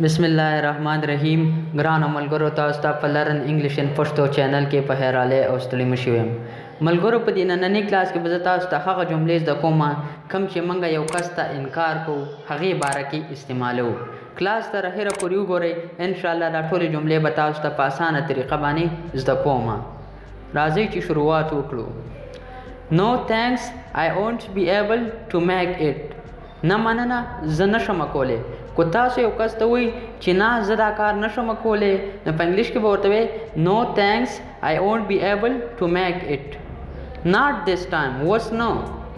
बिस्मिल्लाहिर्रहमानिर्रहीम ग्रान मलगुरो तास्ता په لرن انګلیش ان پښتو چینل کې په هراله او ستړي مشوم ملګرو په دې نننۍ کلاس کې به تاسو ته هغه جملې د کومه کم چې منګه یو کس ته انکار کو هغه باره کې استعمالو کلاس ته راهره پورې وګورئ ان شاء الله دا ټول جملې به تاسو ته په اسانه طریقه باندې زده کوم راځي چې شروعات وکړو No thanks I won't be able to make it نه مننه زه نشم کولی کو تاسو یو کس ته وایي چې نه زه دا کار نشم کولی نو په انګلیش کې به ورته وایي No thanks I won't be able to make it Not this time اوس نه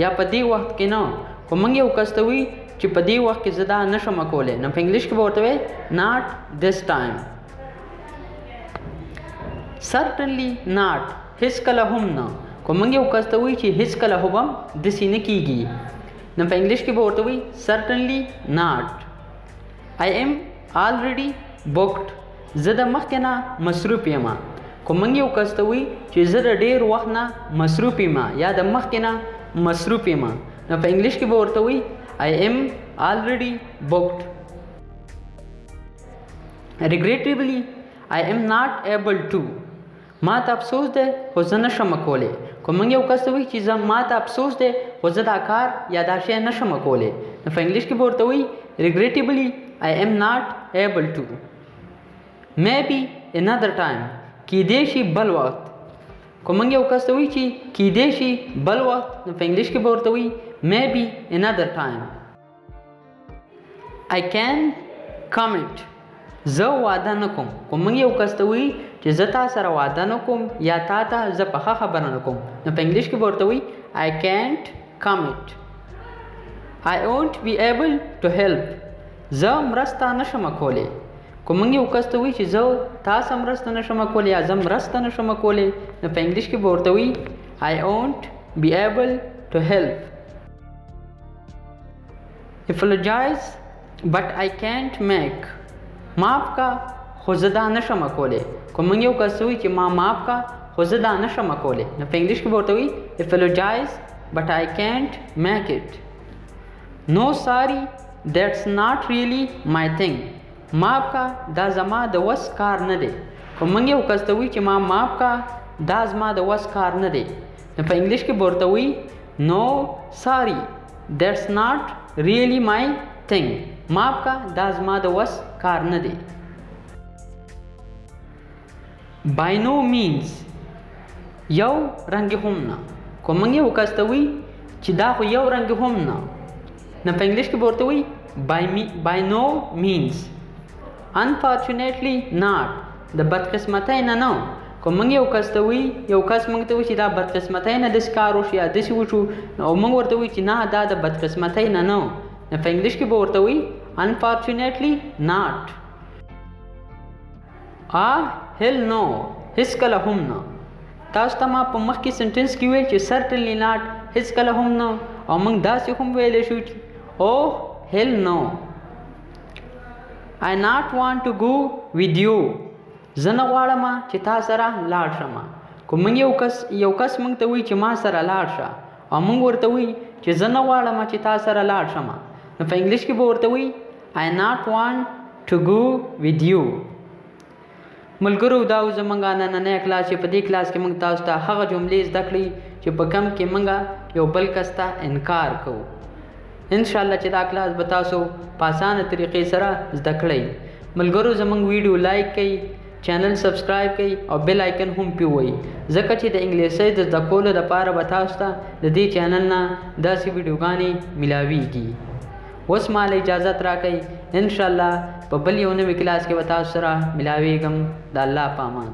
یا په دې وخت کې نه خو موږ یو کس ته وایي چې په دې وخت کې زه دا نشم کولی نو په انګلیش کې به ورته وایي Not this time Certainly not هیڅکله هم نه خو موږ یو کس ته وایي چې هیڅکله هم داسې نه کیږي نو په انګلیش کې به ورته وایي certainly not I am already booked زه د مخکې نه مصروف یم خو موږ یو کس ته وایي چې زه د ډېر وخت نه مصروف یم یا د مخکې نه مصروف یم نو په انګلیش کې به ورته وایي I am already booked regrettably I am not able to ما ته افسوس دی خو زه نشم کولی خو موږ یو کس ته وایي چې ما ته افسوس دی خو زه دا کار یا دا شی نشم کولی نو په انګلیش کې به ورته وایي regrettably I am not able to maybe another time کیدای شي بل وخت خو موږ یو کس ته وایي چې کیدای شي بل وخت نو په انګلیش کې به ورته وایي maybe another time I can commit زه واده نه کوم خو موږ یو کس ته وایي چې زه تا سره واده نه کوم یا تا ته زه په ښه خبره نه کوم نو په انګلیش کې به ورته وایي I can't commit I won't be able to help زه مرسته نشم کولی خو موږ یو کس ته وایي چې زه تاسو مرسته نشم کولی یا زه مرسته نشم کولی نو په انګلیش کې به ورته وایي I won't be able to help apologize but I can't make معاف کا خو زه دا نشم کولی خو موږ یو کس وایي چې ما معاف کا خو زه دا نشم کولی نو په انګلیش کې به ورته وایي apologize but I can't make it No sorry that's not really my thing معاف کا دا زما د وس کار نه دی خو موږ یو کس ته وایي چې ما معاف کا دا زما د وس کار نه دی نو په انګلیش کې به ورته وایي No sorry that's not really my thing معاف کا دا زما د وس کار نه دی By no means یو رنګ هم نه خو موږ یو کس ته وایي چې دا خو یو رنګ هم نه نو په انګلیش کې به ورته وایي by no means unfortunately not د بدقسمتۍ نه نه خو موږ یو کس ته وایي یو کس موږ ته وایي چې دا بدقسمتۍ نه داسې کار وشو یا داسې وشو او موږ ورته وایي چې نه دا د بدقسمتۍ نه نه نو په انګلیش کې به ورته وایي unfortunately not hell no هیڅکله هم نه تاسو ته ما په مخکې سنټنس کې ویل چې certainly not هیڅکله هم نه او موږ داسې هم ویلی شو چې oh hell no I not want to go with you زه نه غواړم چې تا سره لاړ شم خو موږ یو کس موږ ته وایي چې ما سره لاړ شه او موږ ورته وایي چې زه نه غواړم چې تا سره لاړ شم نو په انګلیش کې به ورته وایي I not want to go with you ملګرو دا زموږ نننی کلاس چې په دې کلاس کې موږ تاسو ته هغه جملې زده کړې چې په کم کې موږ یو بل کس ته انکار کوو انشاءالله چې دا کلاس به تاسو په اسانه طریقې سره زده کړئ ملګرو زموږ ویډیو لایک کړئ چینل سبسکرایب کړئ او بیل آیکن هم پې ووهئ ځکه چې د انګلیسۍ د زده کولو دپاره به تاسو ته د دې چینل نه داسې ویډیوګانې میلاویږي اوس ماله اجازت راکئ انشاءالله په بل یو نوي کلاس کې به تاسو سره ملاویږم د الله په امان